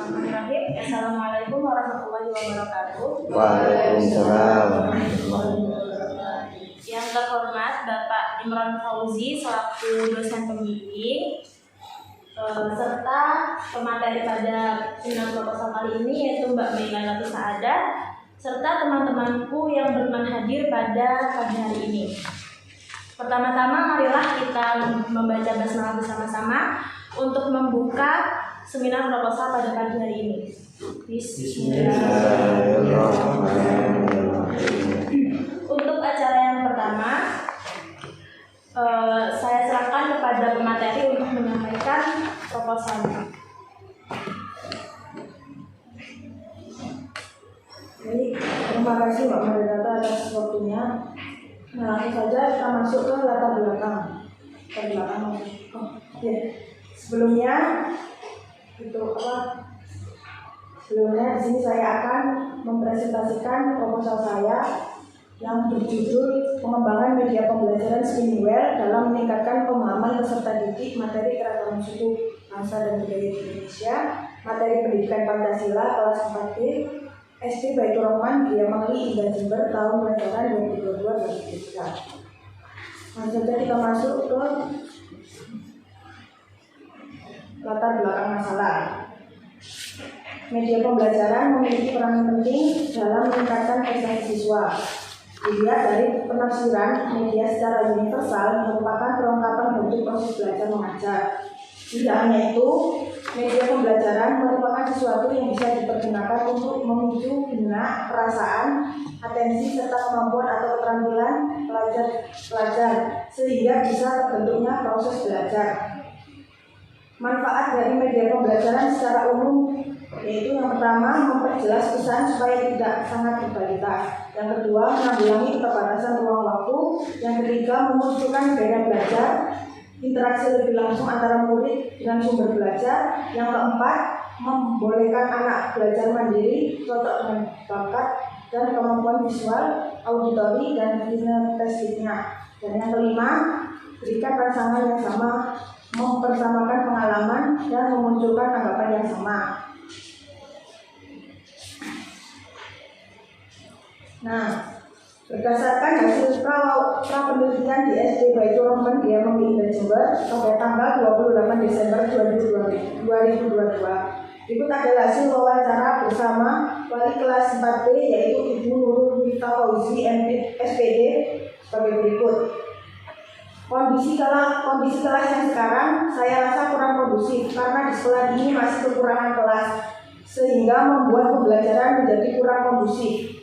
Bismillahirrahmanirrahim. Assalamualaikum warahmatullahi wabarakatuh. Waalaikumsalam. Yang terhormat Bapak Imran Fauzi selaku dosen pembimbing serta pemateri pada seminar proposal kali ini yaitu Mbak Maila Saadat serta teman-temanku yang berkenan hadir pada pagi hari ini. Pertama-tama marilah kita membaca basmalah bersama-sama untuk membuka seminar proposal pada pagi hari ini. Bismillahirrahmanirrahim. Untuk acara yang pertama, saya serahkan kepada pemateri untuk menyampaikan proposalnya. Jadi, terima kasih Mbak Maridata atas waktunya. Nah, langsung saja kita masuk ke latar belakang. Sebelumnya di sini saya akan mempresentasikan proposal saya yang berjudul Pengembangan Media Pembelajaran Spinning-Well dalam Meningkatkan Pemahaman Peserta Didik Materi Keragaman Suku Bangsa dan Budaya di Indonesia, Materi Pendidikan Pancasila kelas 4B SD Baitur Rahman Gria Mangli Indah Jember tahun pelajaran 2022-2023. Langsung saja kita masuk ke latar belakang masalah. Media pembelajaran memiliki peran penting dalam meningkatkan prestasi siswa. Dilihat dari penafsiran, media secara universal merupakan perlengkapan bentuk proses belajar mengajar. Tidak hanya itu, media pembelajaran merupakan sesuatu yang bisa dipergunakan untuk memicu benak, perasaan, atensi, serta kemampuan atau keterampilan pelajar sehingga bisa terbentuknya proses belajar. Manfaat dari media pembelajaran secara umum yaitu yang pertama, memperjelas pesan supaya tidak sangat berkualitas. Yang kedua, menanggulangi keterbatasan ruang waktu. Yang ketiga, memunculkan gaya belajar, interaksi lebih langsung antara murid dengan sumber belajar. Yang keempat, membolehkan anak belajar mandiri, cocok dengan bakat dan kemampuan visual, auditori, dan kinestesiknya. Dan yang kelima, berikan rangsangan yang sama, mempersamakan pengalaman, dan memunculkan anggapan yang sama. Nah, berdasarkan hasil pra-penelitian di SD Baitur Rahman Gria Mangli Indah Jember pada tanggal 28 Desember 2022, berikut adalah hasil wawancara bersama wali kelas 4B yaitu Ibu Nurul Wita Fauzi SPD sebagai berikut. Kondisi kelas yang sekarang saya rasa kurang kondusif karena di sekolah ini masih kekurangan kelas sehingga membuat pembelajaran menjadi kurang kondusif.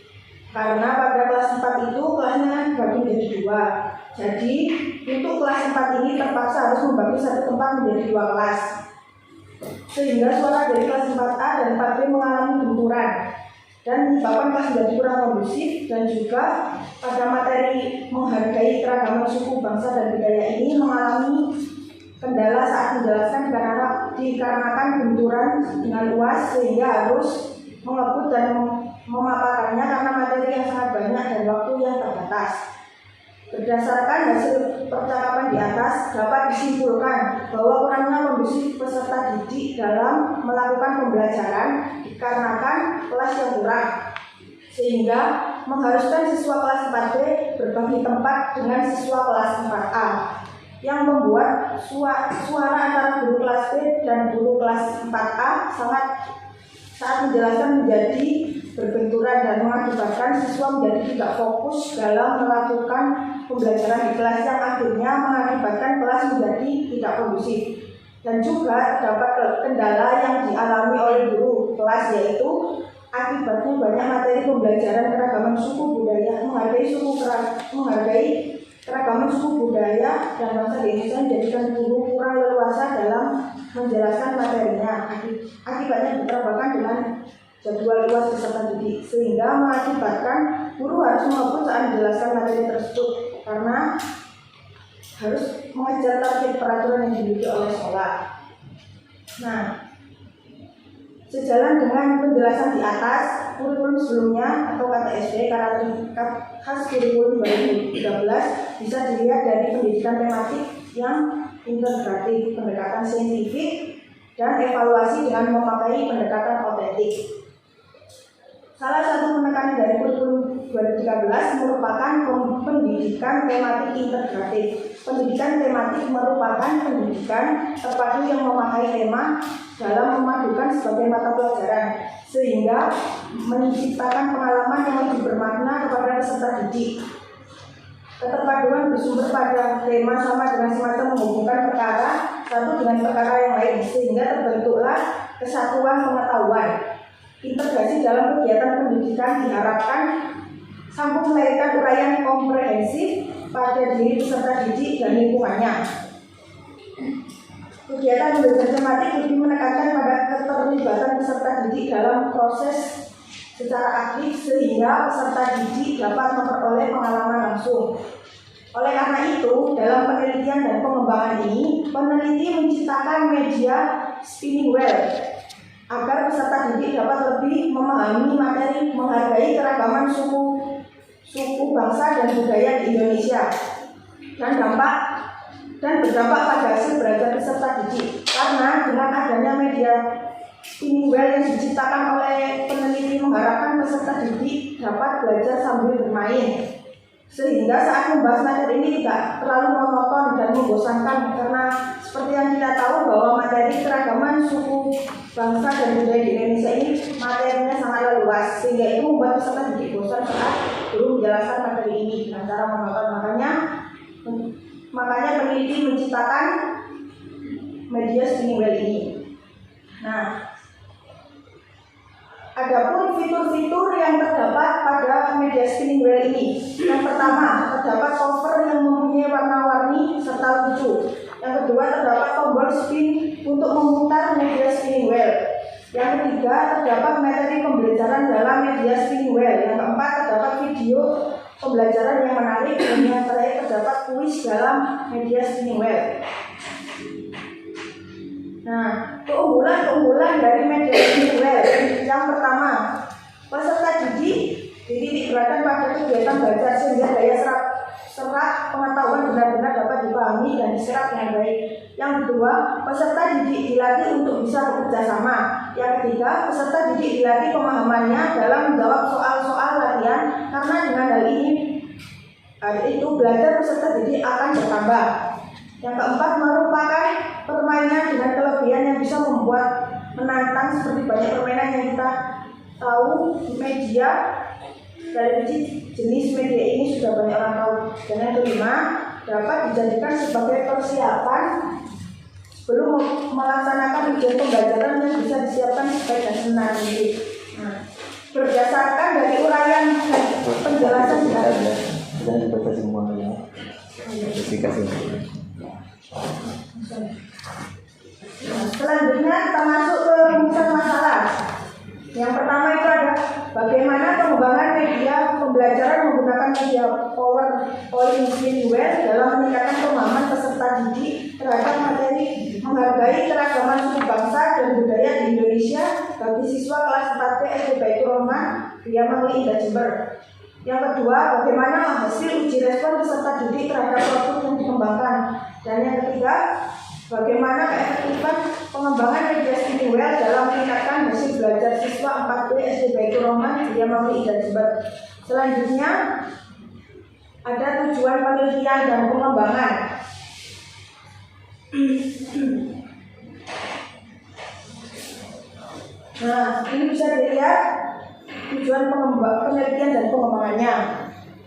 Karena pada kelas 4 itu kelasnya dibagi menjadi 2. Jadi untuk kelas 4 ini terpaksa harus membagi satu tempat menjadi 2 kelas. Sehingga suara dari kelas 4A dan 4B mengalami benturan dan menyebabkan kelas menjadi kurang kondusif. Dan juga pada materi menghargai keragaman suku bangsa dan budaya ini mengalami kendala saat menjelaskan dikarenakan benturan dengan luas sehingga harus mengebut dan memaparkannya karena materi yang sangat banyak dan waktu yang terbatas. Berdasarkan hasil percakapan di atas, dapat disimpulkan bahwa kurangnya kondisi peserta didik dalam melakukan pembelajaran dikarenakan kelas yang kurang, sehingga mengharuskan siswa kelas 4B berbagi tempat dengan siswa kelas 4A, yang membuat suara antara guru kelas B dan guru kelas 4A saat menjelaskan menjadi berbenturan dan mengakibatkan siswa menjadi tidak fokus dalam melakukan pembelajaran di kelas yang akhirnya mengakibatkan kelas menjadi tidak kondusif. Dan juga terdapat kendala yang dialami oleh guru kelas yaitu akibatnya banyak materi pembelajaran keragaman suku budaya menghargai keragaman suku budaya dan bangsa di Indonesia menjadikan guru kurang leluasa dalam menjelaskan materinya. Akibatnya diterapkan dengan jadwal luas peserta didik sehingga mengakibatkan guru harus mengebut saat menjelaskan materi tersebut karena harus mengejar target peraturan yang dimiliki oleh sekolah. Nah, sejalan dengan penjelasan di atas, kurikulum sebelumnya atau KTSD karakteristik khas kurikulum 2013 bisa dilihat dari pendidikan tematik yang integratif, pendekatan saintifik, dan evaluasi dengan memakai pendekatan otentik. Salah satu penekanan dari kurikulum 2013 merupakan pendidikan tematik integratif. Pendidikan tematik merupakan pendidikan terpadu yang memakai tema dalam memadukan sebagai mata pelajaran, sehingga menciptakan pengalaman yang lebih bermakna kepada peserta didik. Keterpaduan bersumber pada tema sama dengan semacam menghubungkan perkara satu dengan perkara yang lain, sehingga terbentuklah kesatuan pengetahuan. Integrasi dalam kegiatan pendidikan diharapkan mampu melahirkan uraian komprehensif pada diri peserta didik dan lingkungannya. Kegiatan belajar tematik lebih menekankan pada keterlibatan peserta didik dalam proses secara aktif, sehingga peserta didik dapat memperoleh pengalaman langsung. Oleh karena itu, dalam penelitian dan pengembangan ini, peneliti menciptakan media spinning wheel agar peserta didik dapat lebih memahami materi, menghargai keragaman suku bangsa dan budaya di Indonesia, dan berdampak pada hasil belajar peserta didik. Karena dengan adanya media spinning wheel yang diciptakan oleh peneliti, mengharapkan peserta didik dapat belajar sambil bermain, sehingga saat membahas materi ini tidak terlalu monoton dan membosankan, karena seperti yang kita tahu bahwa materi keragaman suku bangsa dan budaya di Indonesia ini materinya sangat luas, sehingga itu membuat peserta didik bosan saat guru menjelaskan materi ini dengan cara monoton. Makanya peneliti menciptakan media spinning wheel ini. Nah, adapun fitur-fitur yang terdapat pada media spinning wheel ini, yang pertama, terdapat cover yang mempunyai warna-warni serta lucu. Yang kedua, terdapat tombol spin untuk memutar media spinning wheel. Yang ketiga, terdapat materi pembelajaran dalam media spinning wheel. Yang keempat, terdapat video pembelajaran yang menarik. Dan yang terakhir, terdapat kuis dalam media spinning wheel. Nah, keunggulan dari media spinning wheel. Yang pertama, peserta didik dititik beratkan pada kegiatan belajar, sehingga daya serap pengetahuan benar-benar dapat dipahami dan diserap dengan baik. Yang kedua, peserta didik dilatih untuk bisa bekerja sama. Yang ketiga, peserta didik dilatih pemahamannya dalam menjawab soal-soal latihan, karena dengan hal itu belajar peserta didik akan bertambah. Yang keempat, merupakan permainan dengan kelebihan yang bisa membuat menantang, seperti banyak permainan yang kita tahu media. Dari jenis media ini sudah banyak orang tahu. Dan yang kelima, dapat dijadikan sebagai persiapan sebelum melaksanakan ujian pembelajaran yang bisa disiapkan sebaik dan benar. Nah, berdasarkan dari uraian dan penjelasan di atas. Sudah dibaca semua ya. Dikasih. Selanjutnya kita masuk ke rumusan masalah. Yang pertama itu ada bagaimana pengembangan media pembelajaran menggunakan media PowerPoint spinning wheel dalam meningkatkan pemahaman peserta didik terhadap materi menghargai keragaman suku bangsa dan budaya di Indonesia bagi siswa kelas 4B SD Baitur Rahman Biamangli Indah Jember. Yang kedua, bagaimana hasil uji respon peserta didik terhadap produk yang dikembangkan. Dan yang ketiga, bagaimana keefektifan pengembangan media spinning wheel dalam meningkatkan hasil belajar siswa 4B SD Baitur Rahman Biamangli Indah Jember. Selanjutnya ada tujuan penelitian dan pengembangan. Nah, ini bisa dilihat tujuan penelitian dan pengembangannya.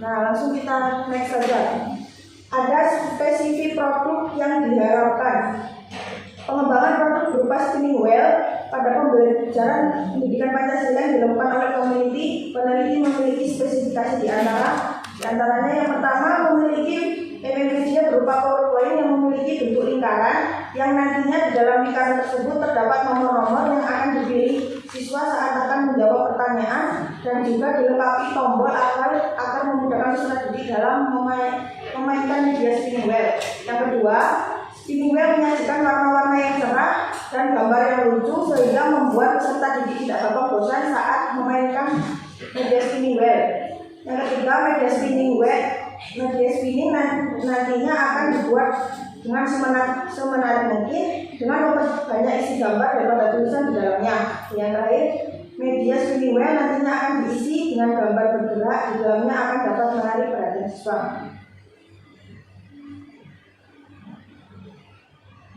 Nah, langsung kita next saja. Ada spesifik produk yang diharapkan. Pengembangan produk berupa spinning wheel pada pembelajaran pendidikan Pancasila yang dilakukan oleh peneliti memiliki spesifikasi di antaranya yang pertama, memiliki media berupa PowerPoint yang memiliki bentuk lingkaran yang nantinya di dalam lingkaran tersebut terdapat nomor-nomor yang akan dipilih siswa saat akan menjawab pertanyaan, dan juga dilengkapi tombol agar memudahkan peserta didik dalam memainkan media spinning wheel. Yang kedua, spinning wheel menyajikan warna-warna yang cerah dan gambar yang lucu sehingga membuat peserta didik tidak gampang bosan saat memainkan media spinning wheel. Yang ketiga, media spinning nantinya akan dibuat dengan semenarik mungkin dengan memperbanyak isi gambar daripada tulisan di dalamnya. Yang terakhir, media spinning wheel nantinya akan diisi dengan gambar bergerak di dalamnya akan dapat menarik perhatian siswa.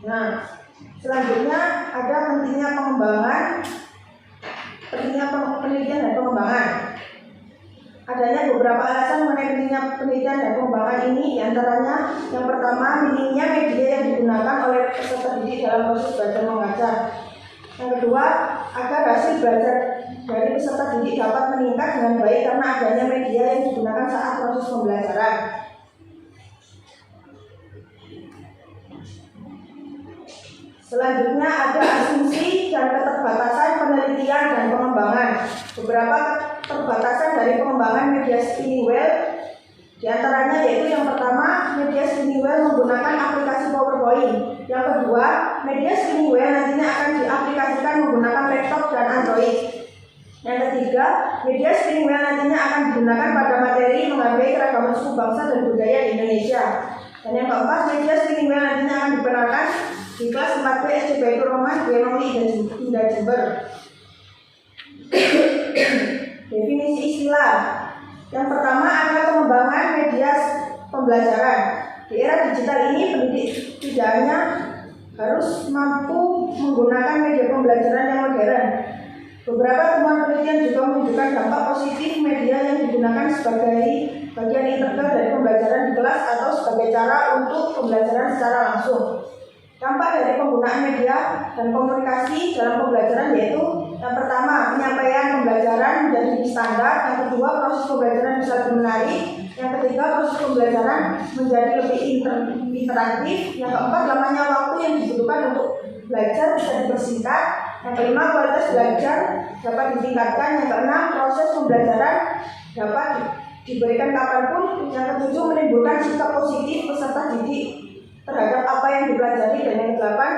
Nah, selanjutnya ada pentingnya penelitian dan pengembangan. Adanya beberapa alasan mengenai pentingnya penelitian dan pengembangan ini, diantaranya yang pertama, minimnya media yang digunakan oleh peserta didik dalam proses belajar mengajar. Yang kedua, agar hasil belajar dari peserta didik dapat meningkat dengan baik karena adanya media yang digunakan saat proses pembelajaran. Selanjutnya ada asumsi dan keterbatasan penelitian dan pengembangan. Beberapa keterbatasan dari pengembangan media spinning wheel diantaranya yaitu yang pertama, media spinning wheel menggunakan aplikasi PowerPoint. Yang kedua, media spinning wheel nantinya akan diaplikasikan menggunakan laptop dan Android. Yang ketiga, media spinning wheel nantinya akan digunakan pada materi menghargai keragaman suku bangsa dan budaya di Indonesia. Dan yang keempat, media spinning wheel nantinya akan diperkenalkan di kelas 4B SD Baitur Rahman Gemongli Indah Jember. Definisi istilah. Yang pertama ada pengembangan media pembelajaran. Di era digital ini pendidik tidak hanya harus mampu menggunakan media pembelajaran yang modern. Beberapa temuan penelitian juga menunjukkan dampak positif media yang digunakan sebagai bagian integral dari pembelajaran di kelas atau sebagai cara untuk pembelajaran secara langsung. Dampak dari penggunaan media dan komunikasi dalam pembelajaran yaitu yang pertama, penyampaian pembelajaran menjadi standar. Yang kedua, proses pembelajaran bisa lebih menarik. Yang ketiga, proses pembelajaran menjadi lebih interaktif. Yang keempat, lamanya waktu yang dibutuhkan untuk belajar bisa dipersingkat. Yang kelima, kualitas belajar dapat ditingkatkan. Yang keenam, proses pembelajaran dapat diberikan kapanpun. Yang ketujuh, menimbulkan sikap positif peserta didik terhadap apa yang dipelajari. Dan yang kedelapan,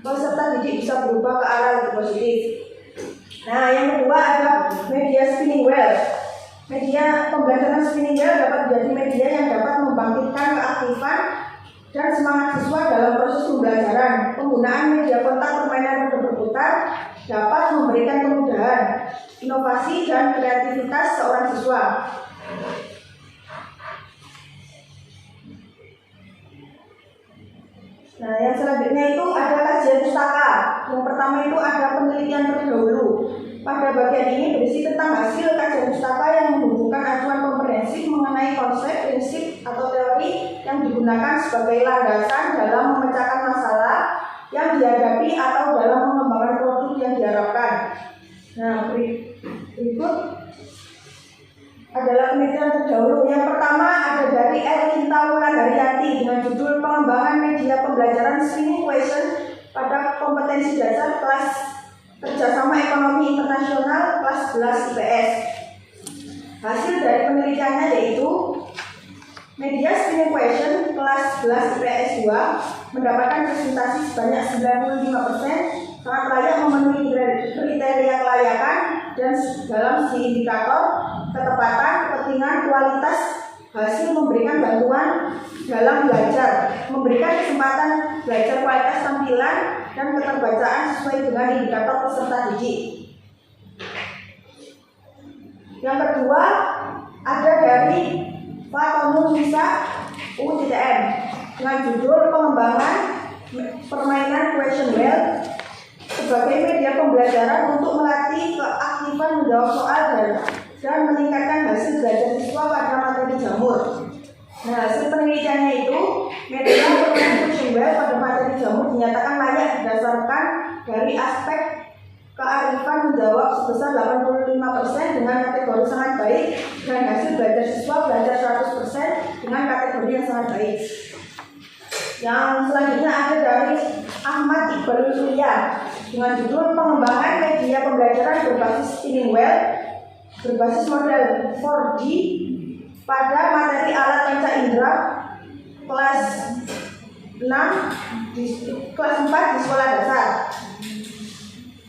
peserta didik bisa berubah ke arah lebih positif. Nah, yang kedua ada media spinning wheel. Media pembelajaran spinning wheel dapat menjadi media yang dapat membangkitkan keaktifan dan semangat siswa dalam proses pembelajaran. Penggunaan media kontak permainan roda berputar dapat memberikan kemudahan, inovasi dan kreativitas seorang siswa. Nah, yang selanjutnya itu ada kajian pustaka. Yang pertama itu ada penelitian terdahulu. Pada bagian ini berisi tentang hasil kajian pustaka yang menghubungkan acuan komprehensif mengenai konsep, prinsip, atau teori yang digunakan sebagai landasan dalam memecahkan masalah yang dihadapi atau dalam mengembangkan produk yang diharapkan. Nah, berikut adalah penelitian terdahulu. Yang pertama ada dari Erlinta Wulandariati dengan judul pengembangan media pembelajaran spinning question pada kompetensi dasar kelas kerjasama ekonomi internasional kelas 11 IPS. Hasil dari penelitiannya yaitu media spinning question kelas 11 IPS 2 mendapatkan presentasi sebanyak 95%, sangat layak memenuhi kriteria kelayakan dan dalam segi indikator ketepatan, kepentingan, kualitas hasil, memberikan bantuan dalam belajar, memberikan kesempatan belajar kualitas tampilan dan keterbacaan sesuai dengan indikator peserta didik. Yang kedua ada dari Fatonu Nisa UTM dengan judul pengembangan permainan question wheel sebagai media pembelajaran untuk melatih keaktifan menjawab soal dan meningkatkan hasil belajar siswa pada materi jamur. Nah, hasil penelitiannya itu media permainan question wheel pada materi jamur dinyatakan layak berdasarkan dari aspek kearifan menjawab sebesar 85% dengan kategori sangat baik dan hasil belajar siswa belajar 100% dengan kategori yang sangat baik. Yang selanjutnya ada dari Ahmad Iqbal Surya dengan judul pengembangan media pembelajaran berbasis spinning wheel berbasis model 4D pada materi alat panca indera kelas 4 di sekolah dasar.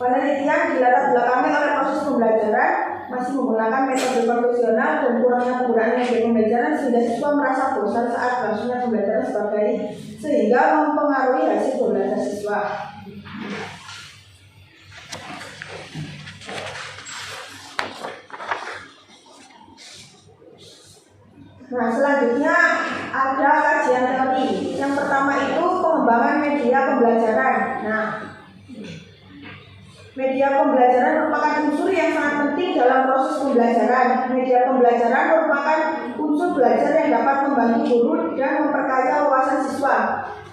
Penelitian dilatar belakangi oleh proses pembelajaran masih menggunakan metode konvensional dan kurangnya penggunaan media pembelajaran sehingga siswa merasa bosan saat berlangsungnya pembelajaran sehingga mempengaruhi hasil belajar siswa. Nah, selanjutnya ada kajian teori. Yang pertama itu pengembangan media pembelajaran. Nah, media pembelajaran merupakan unsur yang sangat penting dalam proses pembelajaran. Media pembelajaran merupakan unsur belajar yang dapat membantu guru dan memperkaya wawasan siswa.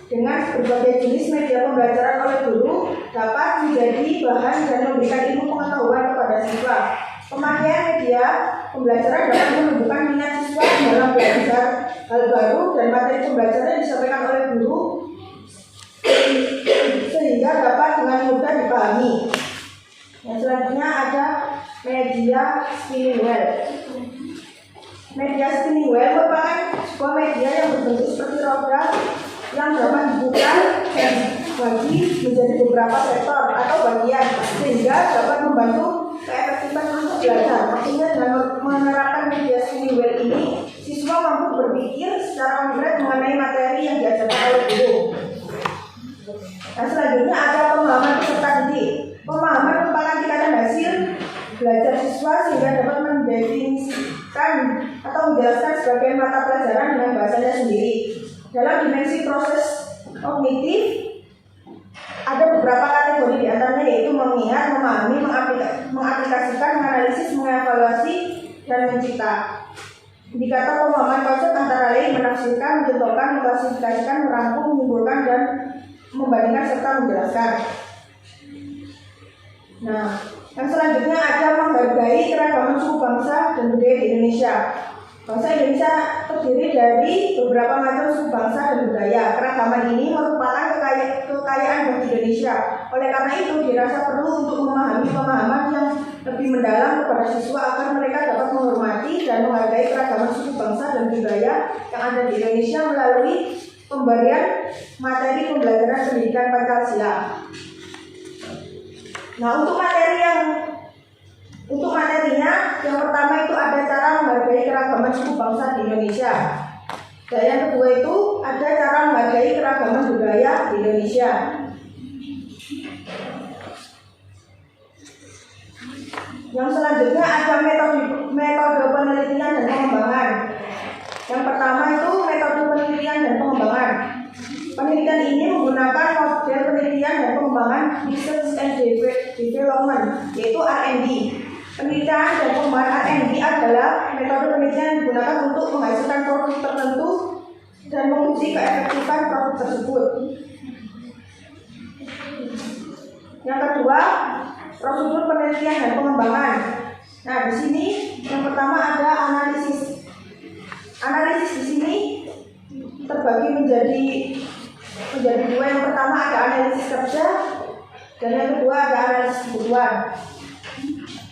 Dengan berbagai jenis media pembelajaran oleh guru dapat menjadi bahan dan memberikan ilmu pengetahuan kepada siswa. Pemakaian media pembelajaran dapat menumbuhkan minat siswa dalam belajar hal baru dan materi pembelajaran yang disampaikan oleh guru sehingga dapat dengan mudah dipahami. Yang selanjutnya ada media spinning wheel. Media spinning wheel merupakan sebuah media yang berbentuk seperti roda yang dapat dibuka dan dibagi menjadi beberapa sektor atau bagian sehingga dapat membantu keefektifan untuk belajar. Artinya dengan menerapkan media spinning wheel ini, siswa mampu berpikir secara konkret mengenai materi yang diajarkan oleh guru. Nah, selanjutnya ada pemahaman peserta didik. Pemahaman merupakan tingkatan hasil belajar siswa sehingga dapat mendefinisikan atau menjelaskan sebagai mata pelajaran dengan bahasanya sendiri. Dalam dimensi proses kognitif ada beberapa kategori diantaranya yaitu mengingat, memahami, mengaplikasikan, menganalisis, mengevaluasi, dan mencipta. Indikator pemahaman konsep antara lain menafsirkan, mencontohkan, mengklasifikasikan, merangkum, menyimpulkan, dan membandingkan serta menjelaskan. Nah, yang selanjutnya ada menghargai keragaman suku bangsa dan budaya di Indonesia. Bangsa Indonesia terdiri dari beberapa macam suku bangsa dan budaya. Keragaman ini merupakan kekayaan bagi Indonesia. Oleh karena itu, dirasa perlu untuk memahami pemahaman yang lebih mendalam kepada siswa agar mereka dapat menghormati dan menghargai keragaman suku bangsa dan budaya yang ada di Indonesia melalui pemberian materi pembelajaran pendidikan Pancasila. Nah, untuk materinya, yang pertama itu ada cara menghargai keragaman suku bangsa di Indonesia. Dan yang kedua itu ada cara menghargai keragaman budaya di Indonesia. Yang selanjutnya ada metode penelitian dan pengembangan. Yang pertama itu metode penelitian dan pengembangan. Penelitian ini menggunakan model penelitian dan pengembangan research and development, yaitu R&D. Penelitian dan pengembangan R&D adalah metode penelitian yang digunakan untuk menghasilkan produk tertentu dan menguji keefektifan produk tersebut. Yang kedua, prosedur penelitian dan pengembangan. Nah, di sini yang pertama ada analisis. Analisis di sini terbagi menjadi dua. Yang pertama ada analisis kerja dan yang kedua ada analisis kebutuhan.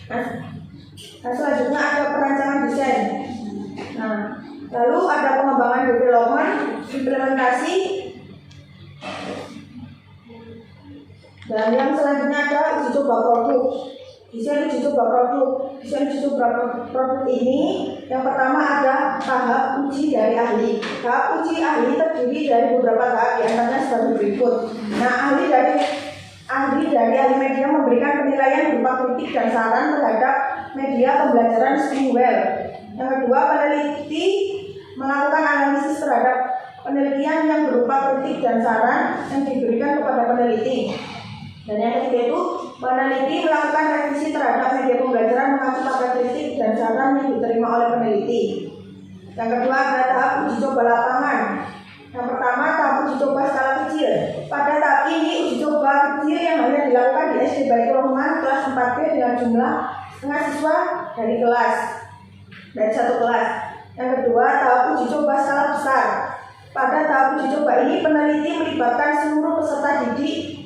Nah, selanjutnya ada perancangan desain. Nah, lalu ada pengembangan development, implementasi, dan yang selanjutnya ada uji coba produk. Desain uji coba produk. Desain uji coba produk ini yang pertama ada tahap uji dari ahli. Tahap uji ahli terdiri dari beberapa tahap, diantaranya sebagai berikut. Nah, ahli dari media memberikan penilaian berupa kritik dan saran terhadap media pembelajaran spinning wheel. Yang kedua, peneliti melakukan analisis terhadap penelitian yang berupa kritik dan saran yang diberikan kepada peneliti. Dan yang ketiga itu, peneliti melakukan revisi terhadap media pembelajaran mengacu pada kritik dan saran yang diterima oleh peneliti. Yang kedua ada tahap uji coba lapangan. Yang pertama, tahap uji coba skala kecil. Pada tahap ini, uji coba kecil yang hanya dilakukan di SD Baitur Rahman kelas 4B dengan jumlah setengah siswa dari satu kelas. Yang kedua, tahap uji coba skala besar. Pada tahap uji coba ini, peneliti melibatkan seluruh peserta didik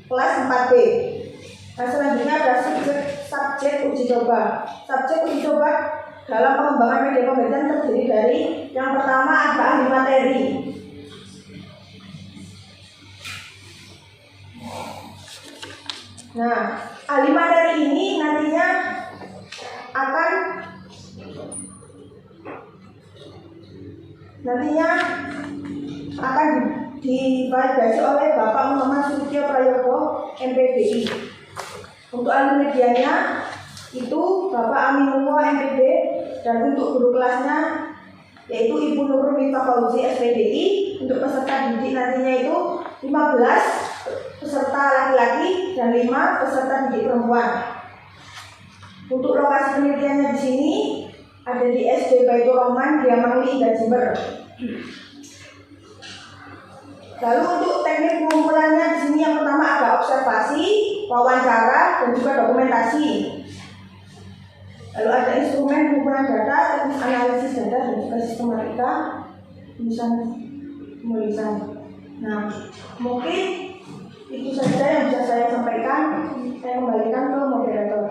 kelas 4B. Nah, selanjutnya ada subjek uji coba. Subjek uji coba dalam pengembangan media pembelajaran terdiri dari yang pertama ada ahli materi. Nah, ahli materi ini nantinya nantinya akan divalidasi oleh Bapak Muhammad Suryo Prayogo, MPDI. Untuk ahli medianya itu Bapak Aminullah, MPD, dan untuk guru kelasnya yaitu Ibu Nurul Miftah Fauzi, SPDI. Untuk peserta didik nantinya itu 15 peserta laki-laki dan 5 peserta didik perempuan. Untuk lokasi penelitiannya di sini ada di SD Baitur Rahman, Giamangli, Jember. Lalu untuk teknik pengumpulannya di sini yang pertama ada observasi, wawancara, dan juga dokumentasi. Lalu ada instrumen pengumpulan data, teknis analisis data, dan juga sistematika penulisan. Nah, mungkin itu saja yang bisa saya sampaikan. Saya kembalikan ke moderator.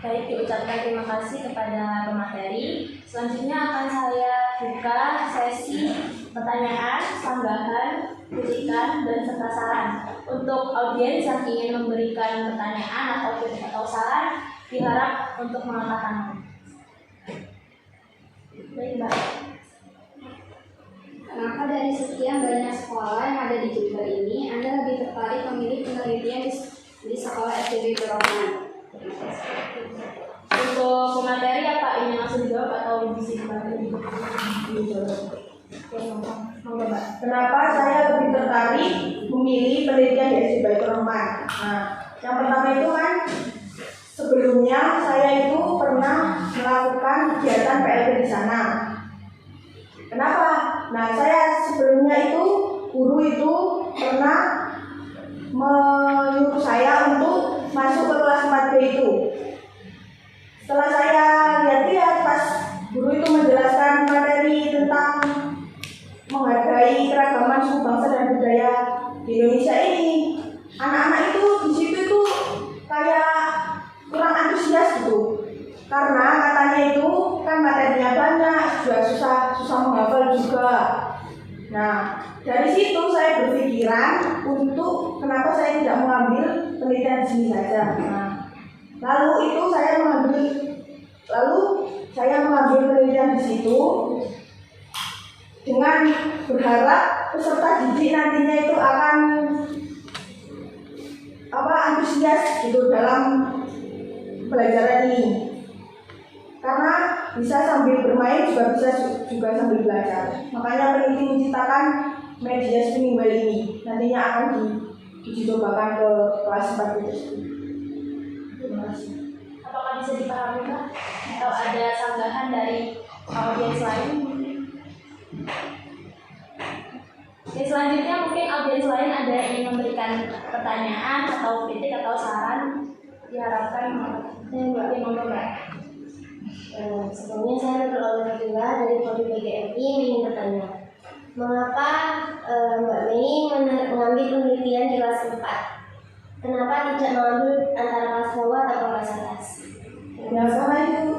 Baik, diucapkan terima kasih kepada pemateri. Selanjutnya akan saya buka sesi pertanyaan, sanggahan, kritikan, dan serta saran. Untuk audiens yang ingin memberikan pertanyaan atau kritik atau saran, diharap untuk mengangkat tangan. Baik, Mbak. Kenapa dari sekian banyak sekolah yang ada di Jember ini, Anda lebih tertarik memilih penelitian di sekolah SDB Rahman? Untuk pemateri apa ini langsung dijawab atau bisa dibantu? Kenapa saya lebih tertarik memilih penelitian di SD Baitur Rahman? Nah, yang pertama itu kan sebelumnya saya itu pernah melakukan kegiatan PLP di sana. Kenapa? Nah, saya sebelumnya itu guru itu pernah menyuruh saya untuk masuk ke kelas 4B itu. Setelah saya lihat-lihat pas guru itu menjelaskan materi tentang menghargai keragaman suku bangsa dan budaya di Indonesia ini, anak-anak itu di situ itu kayak kurang antusias gitu. Karena katanya itu kan materinya banyak, juga susah menghafal juga. Nah, dari situ saya berpikiran untuk kenapa saya tidak mengambil penelitian di sini saja. Nah, lalu saya mengambil penelitian di situ dengan berharap peserta didik nantinya itu akan antusias gitu dalam pelajaran ini. Karena bisa sambil bermain juga bisa sambil belajar. Makanya peneliti menciptakan media spinning wheel ini nantinya akan dicobakan ke kelas 4 itu. Terima kasih. Apakah bisa dipahami, Pak? Atau ada sanggahan dari audiens lain? Oke, selanjutnya mungkin audiens lain ada yang ingin memberikan pertanyaan atau kritik atau saran, diharapkan Mbak. Sebelumnya saya Nurul Alhamdulillah dari Prodi PGMI ingin bertanya, mengapa Mbak Mei mengambil penelitian di kelas 4? Kenapa tidak mengambil antara kelas bawah atau kelas atas? Ya, sama itu.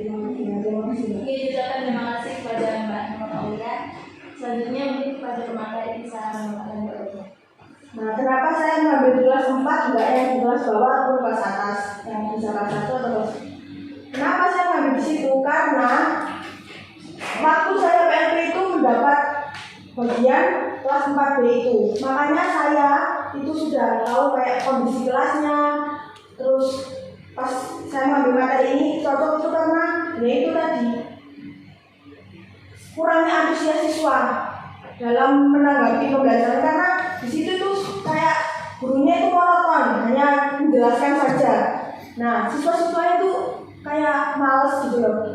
Oke, ucapkan terima kasih kepada Mbak Aulia. Selanjutnya mungkin kepada pemateri bisa mengatakan berikutnya. Nah, kenapa saya mengambil di kelas 4 enggak yang di kelas bawah atau kelas atas, yang bisa kelas 1 atau kelas. Kenapa saya mengambil di situ? Karena waktu saya PLP itu mendapat bagian kelas 4B itu. Makanya saya itu sudah tahu kayak kondisi kelasnya. Terus pas saya mengambil materi ini cocok itu karena ya itu tadi kurangnya antusias siswa dalam menanggapi pembelajaran, karena di situ tuh kayak gurunya itu monoton, hanya menjelaskan saja. Nah, siswa-siswa itu kayak males gitu loh,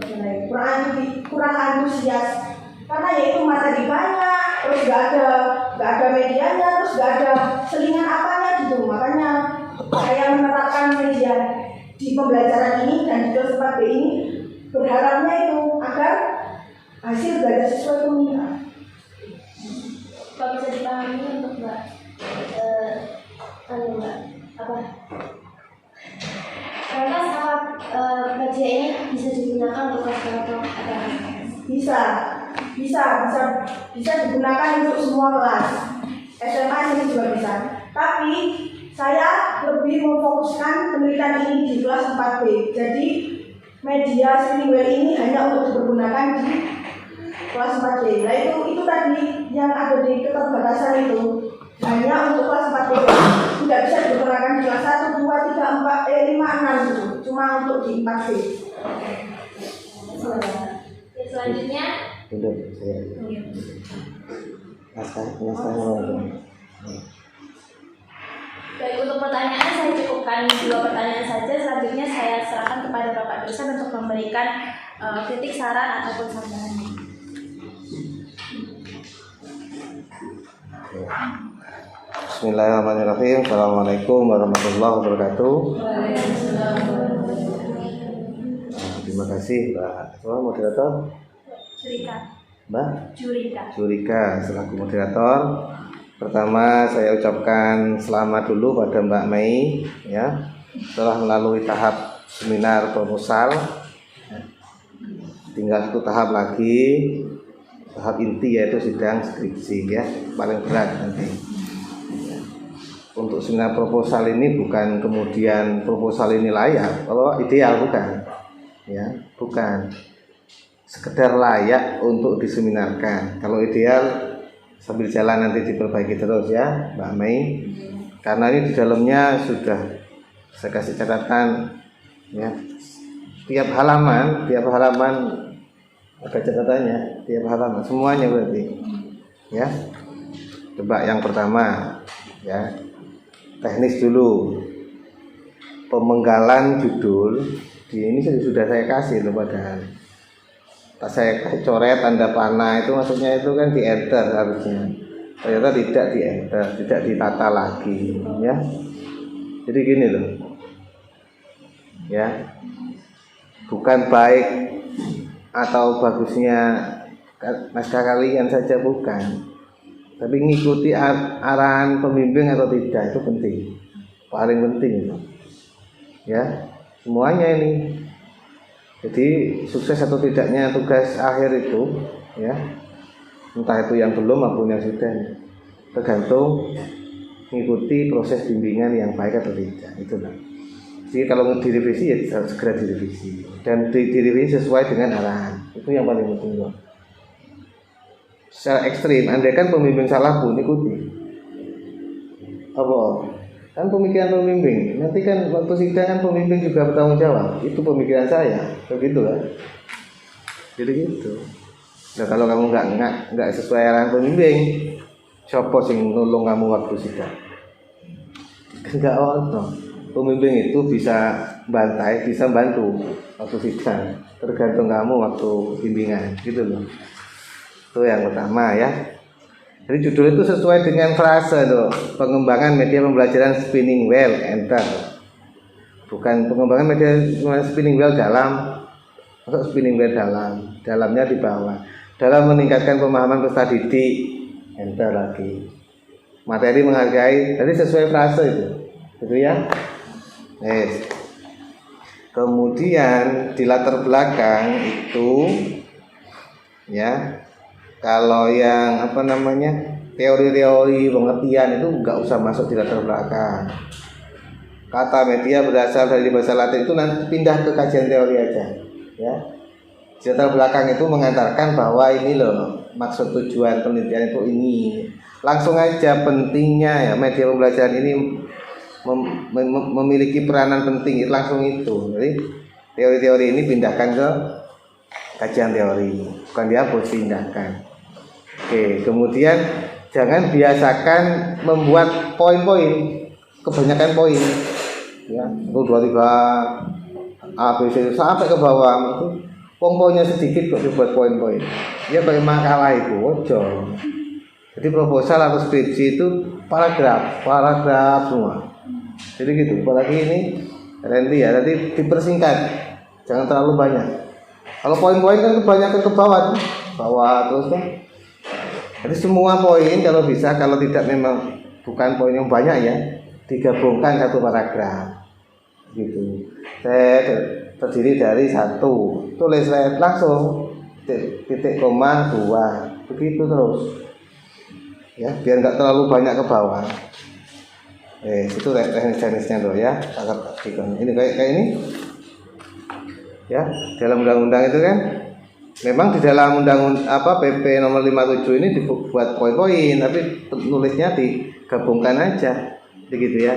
kurang antusias karena yaitu materi banyak, terus nggak ada medianya, terus nggak ada selingan apanya gitu. Makanya saya menerapkan media di pembelajaran ini dan di kelas 4B ini berharapnya itu agar hasil belajar siswa itu meningkat. Kalau bisa dipahami untuk Mbak, media ini bisa digunakan untuk kelas atau bisa digunakan untuk semua kelas. SMA ini juga bisa. Tapi saya lebih memfokuskan penelitian ini di kelas 4B. Jadi media spinning wheel ini hanya untuk dipergunakan di kelas 4D. Nah itu tadi yang ada di keterbatasan itu hanya untuk kelas 4D, tidak bisa diterapkan di kelas 1, 2, 3, 4, 5, 6 gitu. Cuma untuk di 4D. Selanjutnya, Udah, saya. Naskahnya. baik, untuk pertanyaan saya cukupkan 2 pertanyaan saja. Selanjutnya saya serahkan kepada Bapak dosen untuk memberikan kritik, saran ataupun sambarannya. Bismillahirrahmanirrahim. Assalamualaikum warahmatullahi wabarakatuh. Terima kasih Mbak moderator. Jurika. Mbak Jurika. selaku moderator. Pertama saya ucapkan selamat dulu pada Mbak Mei ya, telah melalui tahap seminar proposal. Tinggal 1 tahap lagi, tahap inti yaitu sidang skripsi ya, paling berat nanti. Untuk seminar proposal ini bukan kemudian proposal ini layak, kalau ideal bukan, ya bukan. Sekedar layak untuk diseminarkan. Kalau ideal sambil jalan nanti diperbaiki terus ya Mbak Mei, karena ini di dalamnya sudah saya kasih catatan ya, tiap halaman ada catatannya, tiap halaman semuanya berarti ya. Coba yang pertama ya, teknis dulu, pemenggalan judul di ini sudah saya kasih loh, padahal saya coret tanda panah itu maksudnya itu kan di enter harusnya, ternyata tidak di enter, tidak ditata lagi ya. Jadi gini loh ya, bukan baik atau bagusnya naskah kalian saja bukan, tapi ngikuti arahan pembimbing atau tidak itu penting, paling penting itu ya, semuanya ini. Jadi sukses atau tidaknya tugas akhir itu ya, entah itu yang belum maupun yang sudah, tergantung mengikuti proses bimbingan yang baik atau tidak. Itulah. Jadi kalau direvisi ya harus segera direvisi dan direvisi sesuai dengan arahan. Itu yang paling penting. Secara ekstrim, andai kan pembimbing salah pun ikuti. Apa? Kan pemikiran pembimbing, nanti kan waktu sidang kan pembimbing juga bertanggung jawab. Itu pemikiran saya, begitu kan? Jadi gitu. Nah kalau kamu nggak sesuai arahan pembimbing, siapa sing nolong kamu waktu sidang? Enggak ono. Pembimbing itu bisa bantai, bisa bantu waktu sidang. Tergantung kamu waktu bimbingan, gitu loh. Itu yang pertama ya. Jadi judul itu sesuai dengan frase tuh, pengembangan media pembelajaran spinning wheel, enter. Bukan pengembangan media spinning wheel dalam, masuk spinning wheel dalamnya di bawah. Dalam meningkatkan pemahaman peserta didik, enter lagi. Materi menghargai, jadi sesuai frase itu, gitu ya. Yes. Kemudian di latar belakang itu, ya. Kalau yang teori-teori pengertian itu nggak usah masuk di latar belakang. Kata media berasal dari bahasa Latin itu nanti pindah ke kajian teori aja, ya. Di latar belakang itu mengantarkan bahwa ini loh maksud tujuan penelitian itu ini. Langsung aja pentingnya ya media pembelajaran ini memiliki peranan penting, langsung itu. Jadi teori-teori ini pindahkan ke kajian teori, bukan dihapus, pindahkan. Oke, kemudian jangan biasakan membuat poin-poin, kebanyakan poin, ya, 1, 2, 3, A, B, C sampai ke bawah itu, poinnya sedikit kok dibuat poin-poin. Ya pakai makalah itu, ojo. Jadi proposal atau skripsi itu paragraf semua. Jadi gitu, apalagi ini Randy ya, nanti dipersingkat, jangan terlalu banyak. Kalau poin-poin kan kebanyakan ke bawah terus kan. Jadi semua poin kalau bisa, kalau tidak memang bukan poin yang banyak ya, digabungkan satu paragraf gitu. Saya terdiri dari 1, tulis langsung titik koma 2, begitu terus ya, biar nggak terlalu banyak ke bawah. Itu teknis-teknisnya loh ya. Ini kayak ini ya, dalam undang-undang itu kan memang di dalam PP nomor 57 ini dibuat poin-poin, tapi nulisnya digabungkan aja, begitu ya.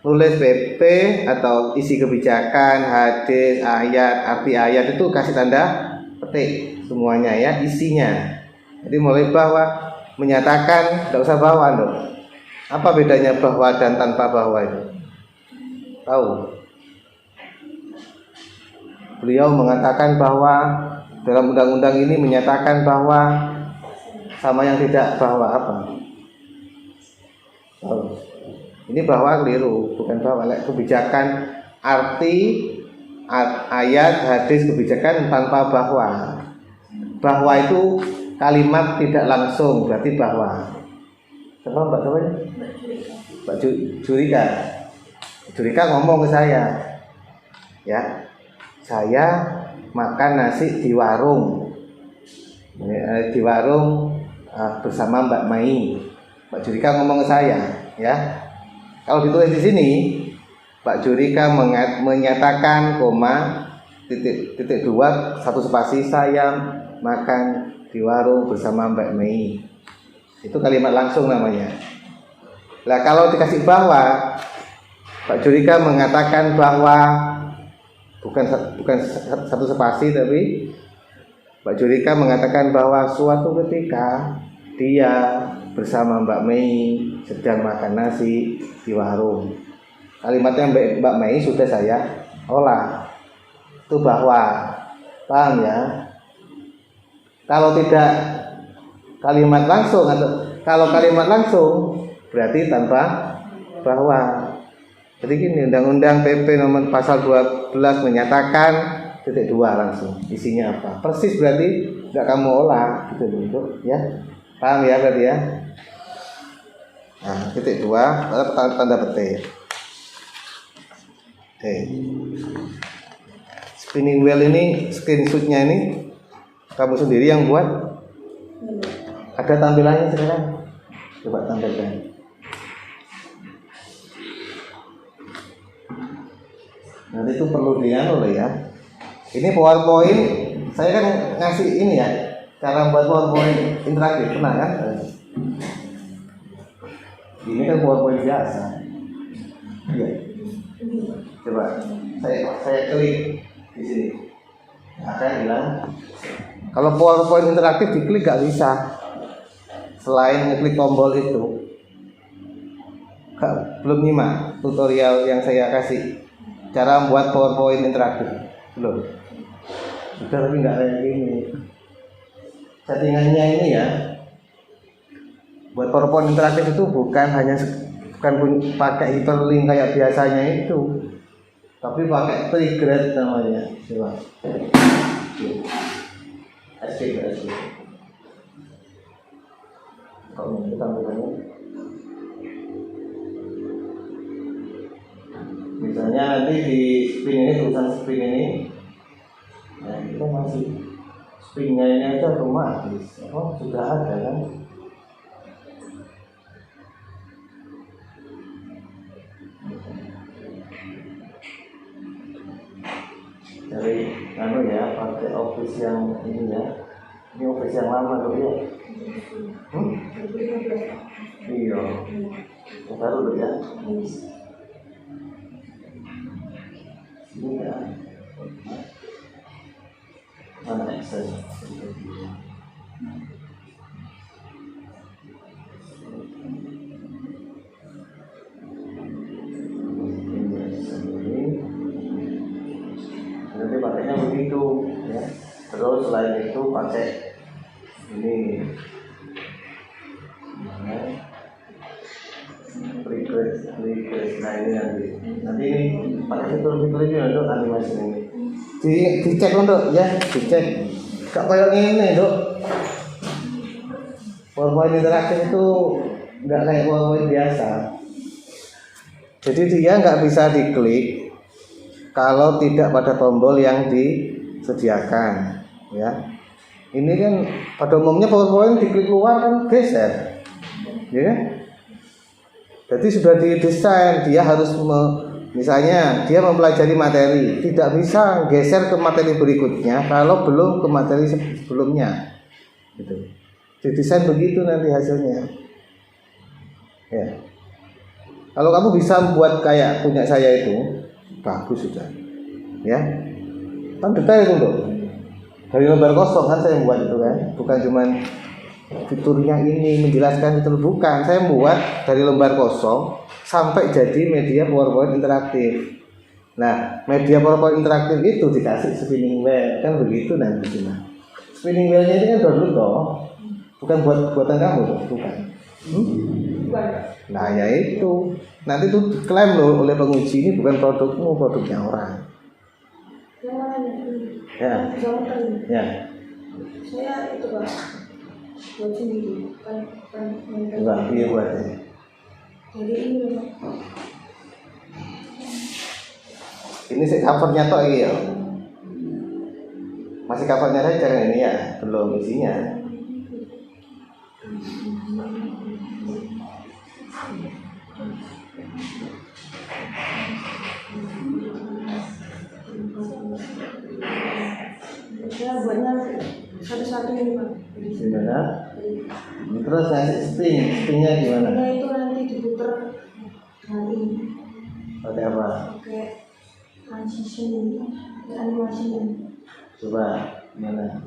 Nulis PP atau isi kebijakan, hadis, ayat, arti ayat itu kasih tanda petik semuanya ya, isinya. Jadi mulai bahwa menyatakan, tidak usah bahwa loh. Apa bedanya bahwa dan tanpa bahwa itu? Tahu? Beliau mengatakan bahwa dalam undang-undang ini menyatakan bahwa sama yang tidak bahwa apa? Tahu? Ini bahwa keliru, bukan bahwa. Kebijakan arti ayat, hadis, kebijakan tanpa bahwa. Bahwa itu kalimat tidak langsung, berarti bahwa. Siapa Mbak siapa ini? Mbak Jurika. Jurika ngomong ke saya, ya, saya makan nasi di warung, bersama Mbak Mai. Mbak Jurika ngomong ke saya, ya. Kalau ditulis di sini, Mbak Jurika menyatakan titik 2 satu spasi saya makan di warung bersama Mbak Mei. Itu kalimat langsung namanya. Lah kalau dikasih bahwa, Pak Jurika mengatakan bahwa bukan satu spasi, tapi Pak Jurika mengatakan bahwa suatu ketika dia bersama Mbak Mei sedang makan nasi di warung. Kalimatnya Mbak Mei sudah saya olah. Itu bahwa, paham ya? Kalau tidak kalimat langsung, atau kalau kalimat langsung berarti tanpa bahwa. Jadi gini, Undang-Undang PP nomor pasal 12 menyatakan titik 2 langsung isinya apa. Persis berarti enggak kamu olah gitu ya. Paham ya berarti ya? Nah, titik 2 tanda petik. Oke. Spinning wheel ini, screenshotnya ini kamu sendiri yang buat? Ada tampilannya sekarang? Coba tampilkan. Nanti itu perlu dianu loh ya. Ini PowerPoint, saya kan ngasih ini ya, cara buat PowerPoint interaktif, pernah kan? Ini kan PowerPoint biasa. Iya. Coba saya klik di sini. Akan bilang kalau PowerPoint interaktif diklik gak bisa. Selain ngeklik tombol itu, belum nyimak tutorial yang saya kasih cara membuat PowerPoint interaktif. Belum. Sudah, tapi nggak kayak gini. Settingannya ini ya, buat PowerPoint interaktif itu bukan pakai hyperlink kayak biasanya itu, tapi pakai trigger namanya. Coba. Escape. Kalau kita tampilannya, misalnya nanti di spin ini, tulisan spin ini, nah kita masih spinnya ini aja otomatis. Oh sudah ada kan? Dari ya, pakai office yang ini ya. Ini office yang lama tuh ya. Iya. Yang baru tuh ya. Ini ya. Mana Excel? Nanti pakainya begitu ya. Terus selain itu pakai ini request. Nah ini nanti ini pakai fitur ini untuk animasi ini. Dicek untuk ya, dicek. Gak kayak ini dok. PowerPoint interaktif itu nggak kayak PowerPoint biasa. Jadi dia nggak bisa diklik kalau tidak pada tombol yang disediakan, ya. Ini kan pada umumnya PowerPoint diklik keluar kan geser, ya. Jadi sudah didesain dia harus Misalnya dia mempelajari materi, tidak bisa geser ke materi berikutnya kalau belum ke materi sebelumnya. Gitu. Didesain begitu nanti hasilnya. Ya. Kalau kamu bisa membuat kayak punya saya itu, bagus sudah. Ya. Kan detail itu loh. Dari lembar kosong kan saya buat itu kan, bukan cuman fiturnya ini menjelaskan itu, bukan. Saya buat dari lembar kosong sampai jadi media PowerPoint interaktif. Nah, media PowerPoint interaktif itu dikasih spinning wheel, kan begitu nanti. Nah, spinning wheelnya ini kan dulu toh, bukan buatan kamu toh, bukan. Nah, ya itu nanti tuh diklaim loh oleh penguji, ini bukan produkmu, produknya orang. Ya. Ya. Saya itu Pak, buat sendiri, kan Enggak, iya buatnya. jadi ini Pak. Ini sih covernya toh iya. Masih covernya saja kan ini ya, belum isinya. Saya buatnya satu-satu ini Pak. Gimana? Terus ngasih spinnya gimana? Nah itu nanti diputer dengan ini, Pakai apa? pakai transition ini, animasi ini. Coba gimana?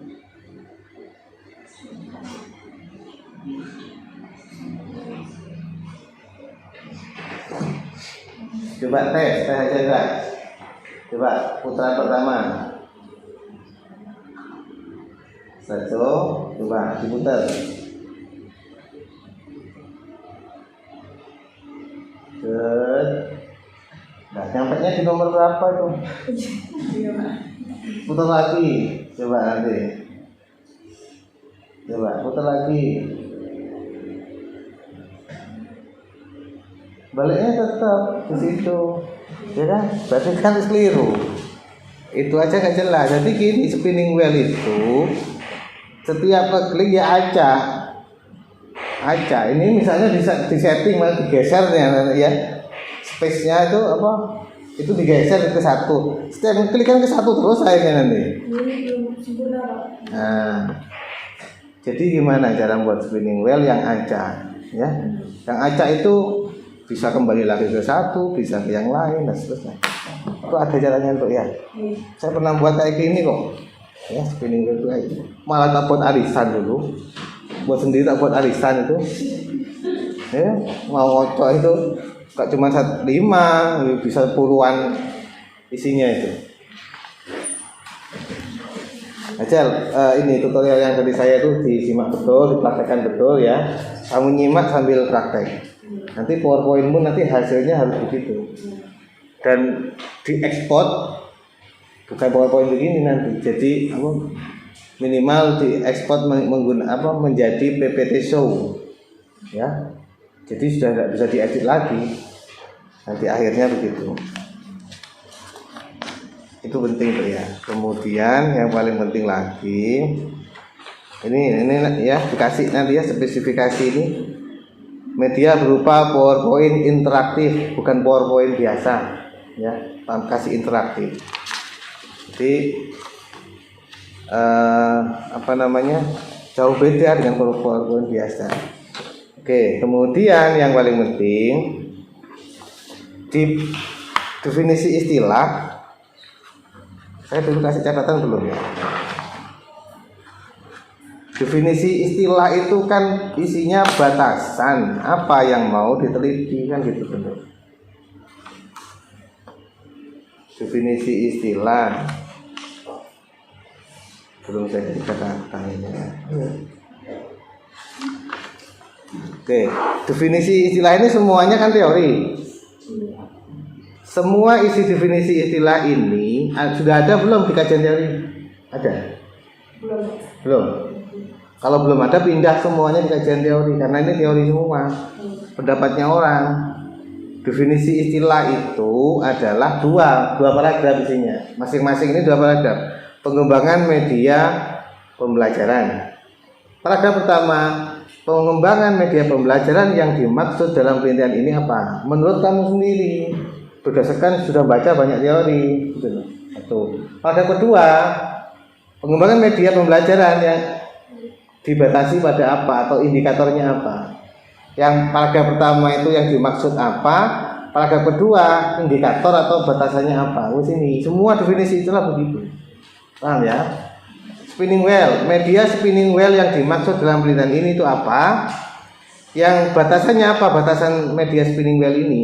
Coba tes aja enggak? Coba putaran pertama. Satu, coba diputar. Nah, nyampainya di nomor berapa itu? Iya Pak. Putar lagi, coba nanti. Coba putar lagi. Baliknya tetap ke situ, ya kan? Berarti kan keliru. Itu aja nggak jelas. Jadi gini, spinning wheel itu setiap klik ya acak. Ini misalnya di setting malah digeser ya. Space-nya itu apa? Itu digeser ke satu. Setiap klik kan ke satu terus akhirnya nanti. Ini belum sempurna Pak. Nah, jadi gimana cara buat spinning wheel yang acak? Ya, yang acak itu bisa kembali lagi ke satu, bisa ke yang lain dan seterusnya. Itu ada caranya untuk ya. Saya pernah buat kayak gini kok. Ya, spinning wheel itu kayak gitu. Malah tak buat arisan dulu. Buat sendiri tak buat arisan itu. Ya, mau ngocok itu gak cuma 5, bisa puluhan isinya itu. Acel, ini tutorial yang tadi saya itu disimak betul, dipraktekkan betul ya. Kamu nyimak sambil praktek. Nanti PowerPoint-mu nanti hasilnya harus begitu. Dan diekspor bukan PowerPoint begini nanti. Jadi minimal diekspor menjadi PPT show. Ya. Jadi sudah tidak bisa diedit lagi. Nanti akhirnya begitu. Itu penting tuh ya. Kemudian yang paling penting lagi ini ya dikasih nanti ya spesifikasi ini media berupa PowerPoint interaktif, bukan PowerPoint biasa ya, kasih interaktif. Jadi jauh beda dengan PowerPoint biasa. Oke, kemudian yang paling penting di definisi istilah. Saya dulu kasih catatan belum ya? Definisi istilah itu kan isinya batasan apa yang mau diteliti kan gitu bentuk. Definisi istilah belum saya kasih catatan ini. Oke, definisi istilah ini semuanya kan teori. Semua isi definisi istilah ini sudah ada belum di kajian teori? Ada? Belum. Kalau belum ada pindah semuanya di kajian teori karena ini teori semua. Pendapatnya orang. Definisi istilah itu adalah dua paragraf isinya. Masing-masing ini 2 paragraf. Pengembangan media pembelajaran. Paragraf pertama, pengembangan media pembelajaran yang dimaksud dalam penelitian ini apa? Menurut kamu sendiri. berdasarkan sudah baca banyak teori gitu loh. Satu. Paragraf kedua, pengembangan media pembelajaran yang dibatasi pada apa atau indikatornya apa. Yang paragraf pertama itu yang dimaksud apa, paragraf kedua indikator atau batasannya apa. Ini semua definisi itulah begitu. Paham ya? Spinning wheel, media spinning wheel yang dimaksud dalam penelitian ini itu apa? Yang batasannya apa? Batasan media spinning wheel ini.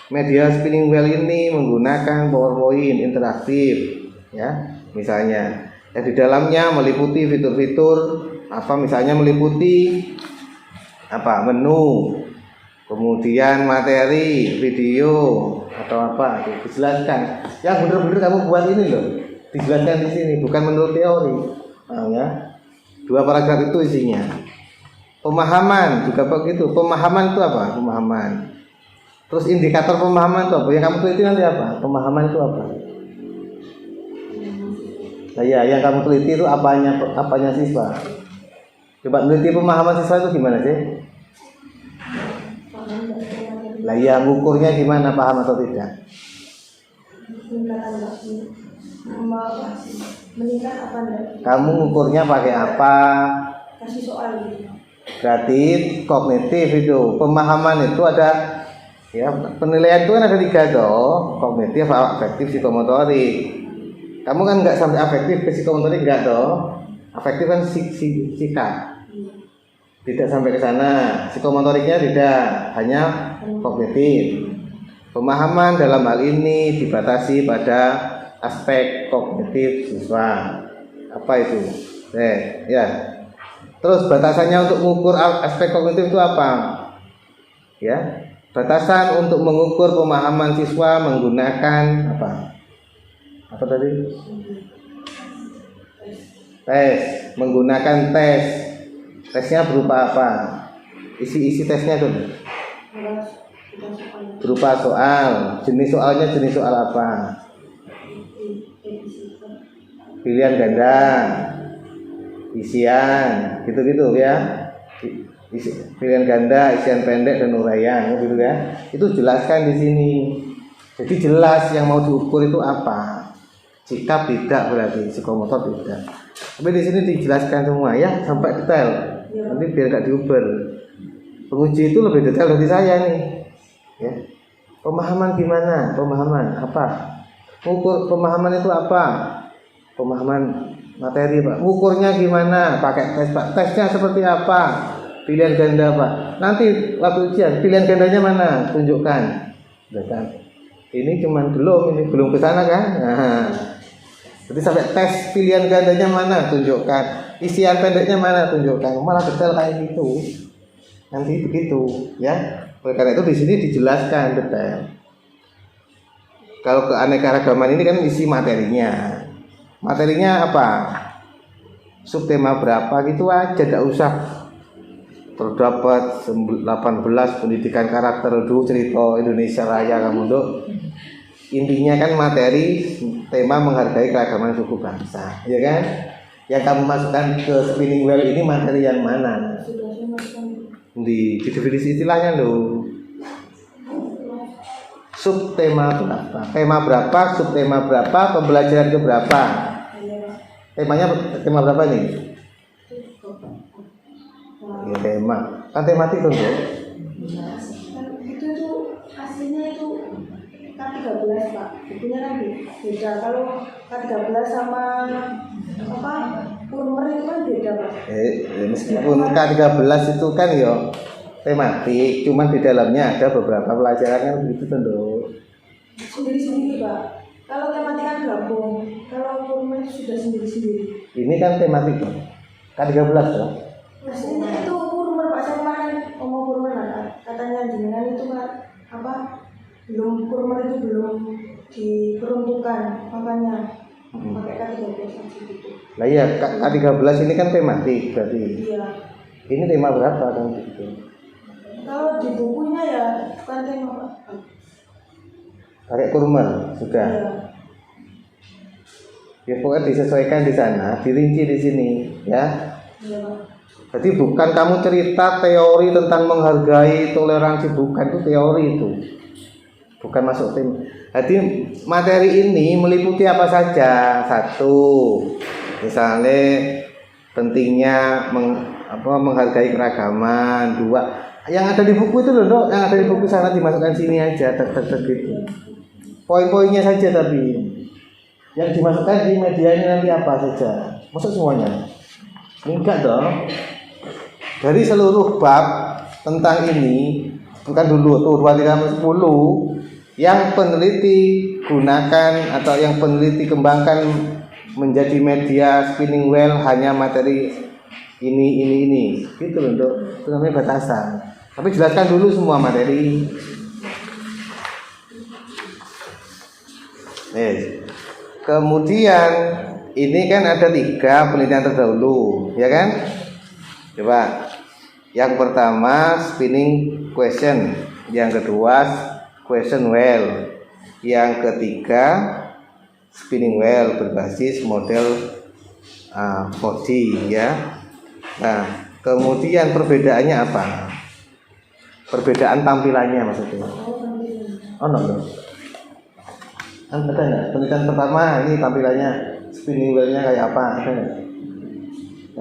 Media spinning wheel ini menggunakan PowerPoint interaktif, ya, misalnya. Yang di dalamnya meliputi fitur-fitur apa? Misalnya meliputi apa? Menu, kemudian materi, video atau apa? Dijelaskan. Yang benar-benar kamu buat ini loh, dijelaskan di sini, bukan menurut teori. Nah, ya. 2 paragraf itu isinya. Pemahaman juga begitu. Pemahaman itu apa? Pemahaman. Terus indikator pemahaman itu apa? Yang kamu teliti nanti apa? Pemahaman itu apa? Nah, ya, yang kamu teliti itu apanya siswa? Coba teliti pemahaman siswa itu gimana sih? Lah ya, ngukurnya gimana, paham atau tidak? Meningkat apa enggak? Kamu ngukurnya pakai apa? Kasih soal gitu. Berarti kognitif itu, pemahaman itu ada. Ya, penilaian itu kan ada 3 toh, kognitif, afektif, psikomotorik. Kamu kan nggak sampai afektif ke psikomotorik nggak toh? Afektif kan sikap, tidak sampai ke sana. Psikomotoriknya tidak, hanya kognitif. Pemahaman dalam hal ini dibatasi pada aspek kognitif siswa. Apa itu? Ya. Terus batasannya untuk mengukur aspek kognitif itu apa? Ya. Batasan untuk mengukur pemahaman siswa menggunakan apa? Apa tadi? Tes, menggunakan tes. Tesnya berupa apa? Isi tesnya tuh. Berupa soal. Jenis soalnya jenis soal apa? Pilihan ganda, isian, gitu-gitu ya. Pilihan ganda, isian pendek dan uraian, gitu ya. Itu jelaskan di sini. Jadi jelas yang mau diukur itu apa. Sikap tidak berarti, psikomotor tidak. Tapi di sini dijelaskan semua ya, sampai detail. Nanti biar nggak diuber. Penguji itu lebih detail dari saya nih. Ya. Pemahaman gimana? Pemahaman apa? Ukur pemahaman itu apa? Pemahaman materi, Pak. Ukurnya gimana? Pakai tes, Pak. Tesnya seperti apa? Pilihan ganda, Pak. Nanti waktu ujian, pilihan gandanya mana? Tunjukkan. Kan? Ini cuman belum ke sana kan? Nah. Jadi sampai tes pilihan gandanya mana? Tunjukkan. Isian pendeknya mana? Tunjukkan. Malah detail kayak gitu. Nanti begitu, ya. Oleh karena itu di sini dijelaskan detail. Kalau keanekaragaman ini kan isi materinya. Materinya apa? Subtema berapa gitu aja, tidak usah. Terdapat 18 pendidikan karakter dulu cerita Indonesia Raya kamu dok. Intinya kan materi tema menghargai keragaman suku bangsa, ya kan? Yang kamu masukkan ke spinning wheel ini materi yang mana? Di definisi istilahnya loh. Subtema berapa? Tema berapa? Subtema berapa? Pembelajaran ke berapa? Temanya tema berapa nih? Ya, tema. Kan tematik tuh, Bro. Itu tuh aslinya itu K13, Pak. Bukunya kan beda. Kalau K13 sama apa? Purmer itu kan beda, Pak. Meskipun K13 itu kan ya tematik, cuman di dalamnya ada beberapa pelajaran kan begitu tuh. Sendiri-sendiri, Pak. Kalau tematik kan gabung. Kalau purmer itu sudah sendiri-sendiri. Ini kan tematik, Bro. K13 loh. Aslinya itu purmer, Pak. Saya kemarin ngomong purmer kan. Katanya jenengan itu kan apa? Purmer itu belum diperuntukkan, makanya pakai K13 gitu. Lah iya, K13 ini kan tematik berarti. Iya. Ini tema berapa kan gitu? Kalau di bukunya ya bukan tema, Pak. Pakai kurma juga. Iya. Ya pokoknya disesuaikan di sana, dirinci di sini, ya. Iya, Pak. Jadi bukan kamu cerita teori tentang menghargai toleransi, bukan, itu teori itu. bukan masuk tim. Jadi materi ini meliputi apa saja? Satu, misalnya pentingnya menghargai keragaman. Dua, yang ada di buku itu loh, Dok, yang ada di buku sana dimasukkan sini aja, gitu. Poin-poinnya saja, tapi yang dimasukkan di medianya nanti apa saja? Masuk semuanya? Enggak dong. Dari seluruh bab tentang ini, bukan dulu tuh 2, 3, 10 yang peneliti gunakan atau yang peneliti kembangkan menjadi media spinning wheel hanya materi ini gitu loh, Dok. Itu namanya batasan. Tapi jelaskan dulu semua materi. Kemudian ini kan ada 3 penelitian terdahulu, ya kan? Coba. Yang pertama spinning question, yang kedua question wheel, yang ketiga spinning wheel berbasis model 4D, ya. Nah, kemudian perbedaannya apa? Perbedaan tampilannya maksudnya. Oh, no. Ada nggak? Penelitian pertama ini tampilannya spinning wheel-nya kayak apa? Ada nggak?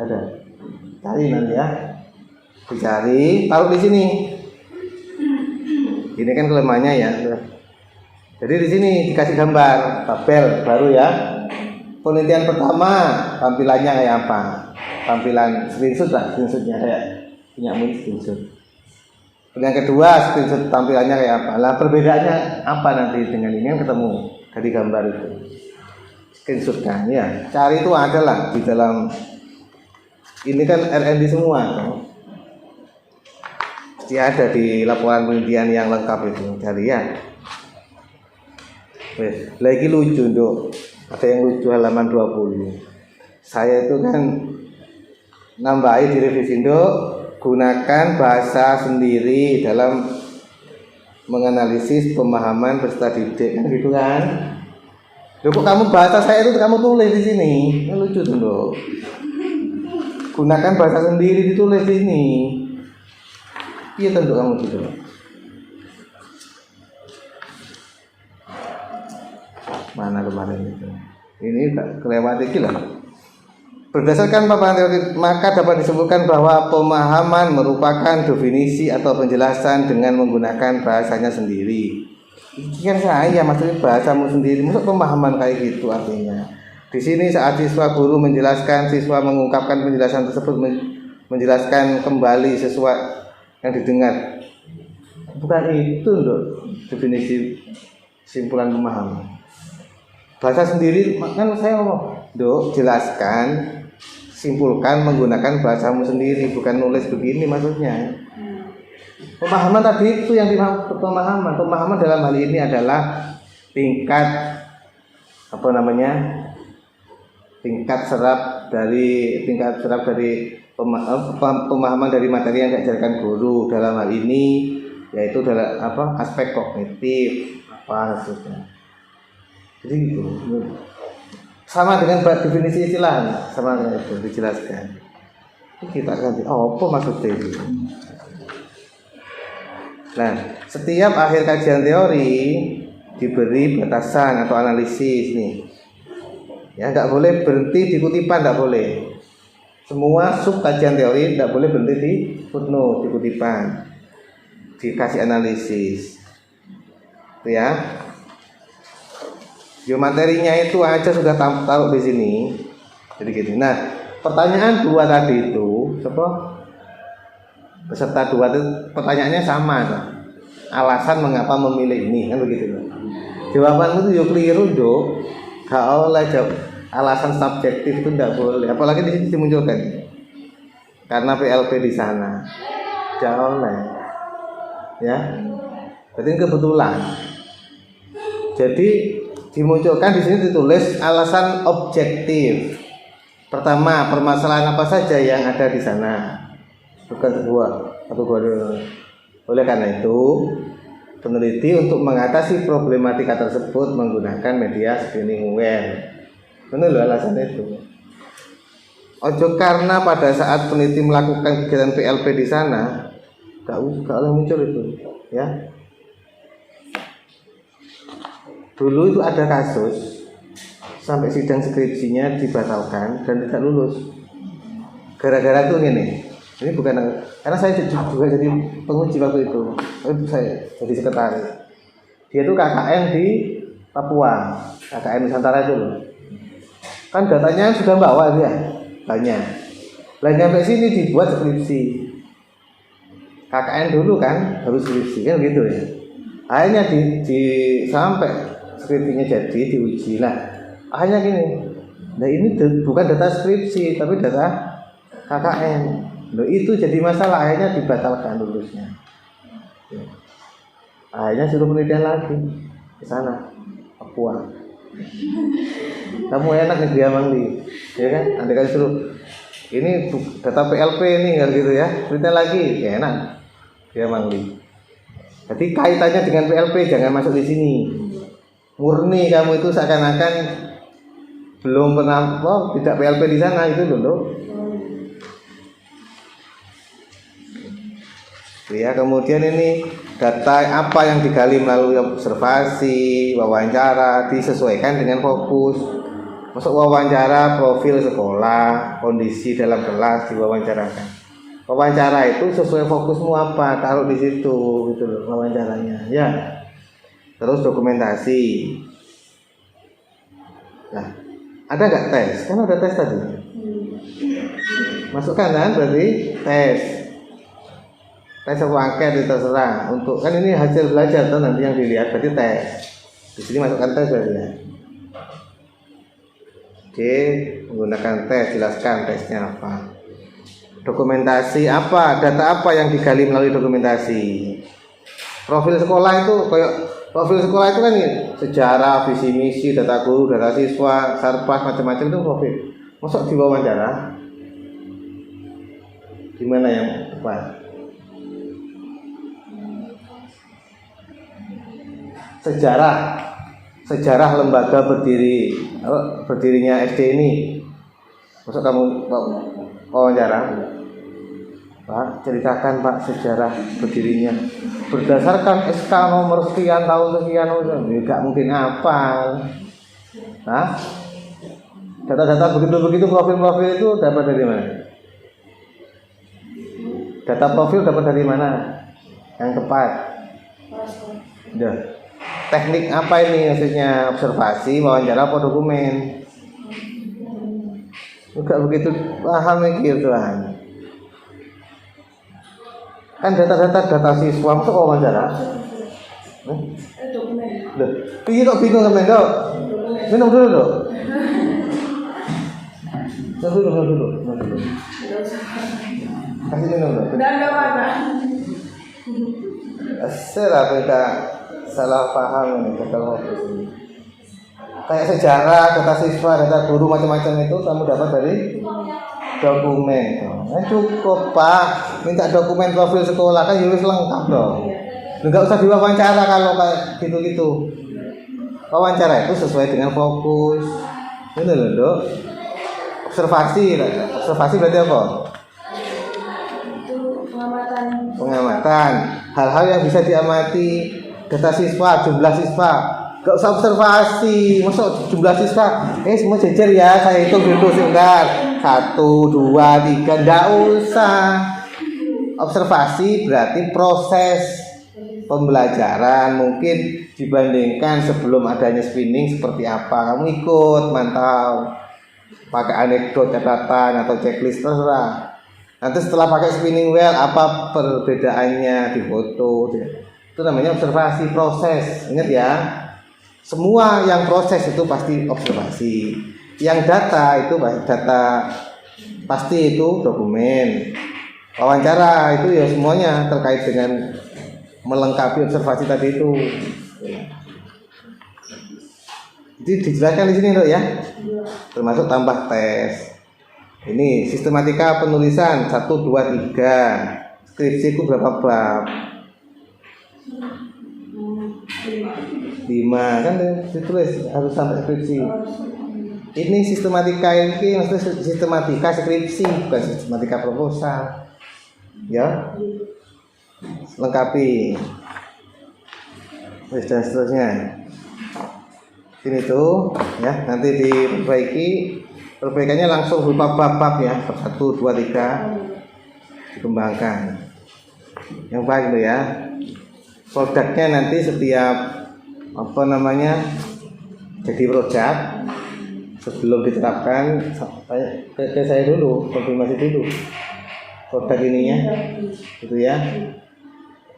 Ada. Cari nanti ya. Dicari, taruh di sini. Ini kan kelemahannya ya. Jadi di sini dikasih gambar tabel baru ya. Penelitian pertama tampilannya kayak apa? Tampilan screenshotnya kayak punya screenshot. Yang kedua screenshot tampilannya kayak apa? Lah perbedaannya apa nanti dengan ini yang ketemu dari gambar itu? Screenshotnya ya. Cari itu adalah di dalam ini kan R&D semua. Pasti ada di laporan penelitian yang lengkap itu, cari ya. Lagi lucu, Dok. Ada yang lucu halaman 20. Saya itu kan nambahi di revisi, Dok, gunakan bahasa sendiri dalam menganalisis pemahaman peserta didik, kan gitu kan. Loh, kok kamu bahasa saya itu kamu tulis di sini? Ini lucu tuh, Dok. Gunakan bahasa sendiri ditulis di sini. Iya tentu kamu gitu. Mana kemarin itu? Ini kelewat dikit lah. Berdasarkan paparan teori, maka dapat disebutkan bahwa pemahaman merupakan definisi atau penjelasan dengan menggunakan bahasanya sendiri. Ini kan saya maksudnya bahasamu sendiri. Maksud pemahaman kayak gitu artinya. Di sini saat siswa guru menjelaskan, siswa mengungkapkan penjelasan tersebut menjelaskan kembali sesuai yang didengar. Bukan itu, Dok, definisi simpulan pemahaman. Bahasa sendiri kan saya ngomong, Dok, jelaskan, simpulkan menggunakan bahasamu sendiri, bukan nulis begini maksudnya. Pemahaman tadi itu yang dimaksud pemahaman. Pemahaman dalam hal ini adalah tingkat tingkat serap dari pemahaman dari materi yang diajarkan guru. Dalam hal ini yaitu dalam aspek kognitif maksudnya. Jadi itu sama dengan definisi istilah, sama dengan itu dijelaskan. Kita ganti apa maksudnya itu. Nah, setiap akhir kajian teori diberi batasan atau analisis nih. Ya, nggak boleh berhenti di kutipan, nggak boleh. Semua sub kajian teori tidak boleh berhenti di footnote, di kutipan, dikasih analisis, itu ya. Yo materinya itu aja sudah taruh di sini, jadi gini. Nah, pertanyaan 2 tadi itu, peserta 2 itu pertanyaannya sama, kan? Alasan mengapa memilih ini, kan begitu. Jawabanmu itu yo keliru, Dok. Gak oleh jawab. Alasan subjektif itu tidak boleh, apalagi di sini dimunculkan karena PLP di sana, jangan oleh, ya. Berarti kebetulan. Jadi dimunculkan di sini ditulis alasan objektif. Pertama, permasalahan apa saja yang ada di sana, bukan satu dua. Oleh karena itu, peneliti untuk mengatasi problematika tersebut menggunakan media spinning wheel. Benar loh alasan itu. Ojo karena pada saat peneliti melakukan kegiatan PLP di sana, gak muncul itu, ya. dulu itu ada kasus sampai sidang skripsinya dibatalkan dan tidak lulus gara-gara tuh ini bukan karena saya juga jadi penguji waktu itu, saya jadi sekretaris. Dia tuh KKN di Papua, KKN Nusantara itu loh. Kan datanya sudah bawa dia banyak, nyampe sini dibuat skripsi. KKN dulu kan harus skripsi kan gitu ya. Akhirnya di sampai skripsinya jadi diuji lah. Akhirnya gini, nah ini bukan data skripsi tapi data KKN. Loh, itu jadi masalah, akhirnya dibatalkan lulusnya. Akhirnya suruh penelitian lagi ke sana, Papua. Kamu enak nih dia Mangli, ya kan? Andai kan suruh ini data PLP nih kan gitu ya, penelitian lagi, ya enak dia Mangli. Jadi kaitannya dengan PLP jangan masuk di sini. Murni kamu itu seakan-akan belum pernah tidak PLP di sana itu loh. Ya, kemudian ini data apa yang digali melalui observasi, wawancara disesuaikan dengan fokus. Masuk wawancara profil sekolah, kondisi dalam kelas diwawancarakan. Wawancara itu sesuai fokusmu apa, taruh di situ gitu loh wawancaranya. Ya. Terus dokumentasi. Nah, ada nggak tes? Kan ada tes tadi. Masukkan kan berarti tes. Tes atau angket itu terserah. Untuk kan ini hasil belajar tuh nanti yang dilihat berarti tes. Di sini masukkan tes berarti ya. Oke, menggunakan tes, jelaskan tesnya apa. Dokumentasi apa, data apa yang digali melalui dokumentasi. Profil sekolah itu kayak profil sekolah itu kan ini, sejarah, visi misi, data guru, data siswa, sarpas macam-macam itu profil. Masuk diwawancara. Gimana yang tepat? Sejarah lembaga berdirinya SD ini. Masuk kamu wawancara. Pak, ceritakan Pak sejarah berdirinya berdasarkan SK nomor sekian tahun sekian, enggak mungkin hafal. Nah, data-data begitu profil-profil itu dapat dari mana? Data profil dapat dari mana? Yang tepat. Udah. Teknik apa ini maksudnya? Observasi, wawancara, apa dokumen? Enggak begitu paham mikir Tuhan. Kan data siswa masuk wawancara. Loh, piye kok bingung sampean, Dok? Minum dulu, Dok. Minum dulu. Kasih minum, Dok. Udah enggak apa-apa. Asyik kita salah paham ini kalau ini. Kayak sejarah, data siswa, data guru macam-macam itu kamu dapat dari dokumen. Nah, cukup Pak, minta dokumen profil sekolah kan harus lengkap dong. Enggak usah diwawancara kalau kayak gitu-gitu. Wawancara itu sesuai dengan fokus. Ini loh, Dok. Observasi berarti apa? Itu Pengamatan. Hal-hal yang bisa diamati. Data siswa, jumlah siswa. Gak usah observasi, masuk jumlah siswa. Semua jejer ya, saya hitung dulu sebentar. 1, 2, 3, enggak usah. Observasi berarti proses pembelajaran, mungkin dibandingkan sebelum adanya spinning seperti apa. Kamu ikut, mantau. Pakai anekdot, catatan atau checklist terserah. Nanti setelah pakai spinning wheel apa perbedaannya di foto. Itu namanya observasi proses. Ingat ya. Semua yang proses itu pasti observasi. Yang data itu data pasti itu dokumen. Wawancara itu ya semuanya terkait dengan melengkapi observasi tadi itu. Jadi dijelaskan di sini loh ya. Termasuk tambah tes. Ini sistematika penulisan 1, 2, 3. Skripsiku berapa bab? 5 kan ditulis harus sampai skripsi. Ini sistematika ini maksudnya sistematika skripsi bukan sistematika proposal. Ya. Lengkapi. Dan seterusnya. Sini tuh ya, nanti diperbaiki. Perbaikannya langsung berupa bab-bab ya, bab 1, 2, 3 dikembangkan. Yang baik itu ya. Produknya nanti setiap jadi produk sebelum diterapkan ke saya dulu, konfirmasi dulu produk ininya gitu ya.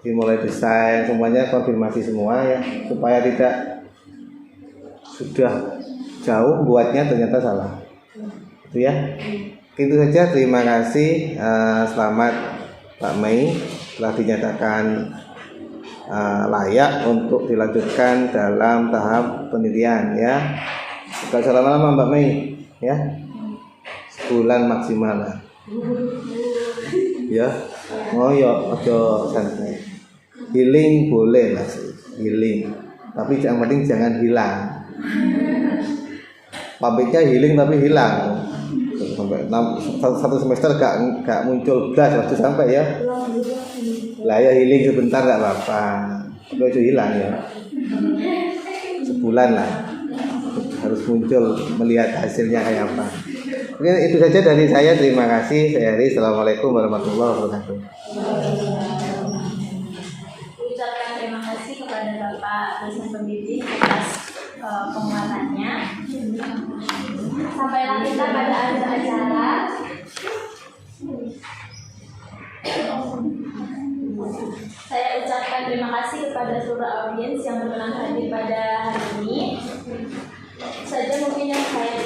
Dimulai desain semuanya konfirmasi semua ya, supaya tidak sudah jauh buatnya ternyata salah itu ya. Itu saja, terima kasih. Selamat Pak Mei, telah dinyatakan layak untuk dilanjutkan dalam tahap penelitian ya. Bukan selama-lama Mbak Mei ya, sebulan maksimal lah ya. Ngoyo ojo santai, healing boleh lah sih, healing, tapi yang penting jangan hilang. Pabriknya healing tapi hilang sampai 1 semester gak muncul gas waktu sampai ya. Lah ya healing sebentar gak apa-apa, itu hilang ya. Sebulan lah harus muncul, melihat hasilnya kayak apa. Oke, itu saja dari saya. Terima kasih. Saya Heri. Assalamualaikum warahmatullahi wabarakatuh. Ucapkan terima kasih kepada Bapak dosen pembimbing atas penguatannya. Sampailah kita pada akhir acara. Saya ucapkan terima kasih kepada seluruh audiens yang berkenan hadir pada hari ini. Saja mungkin yang saya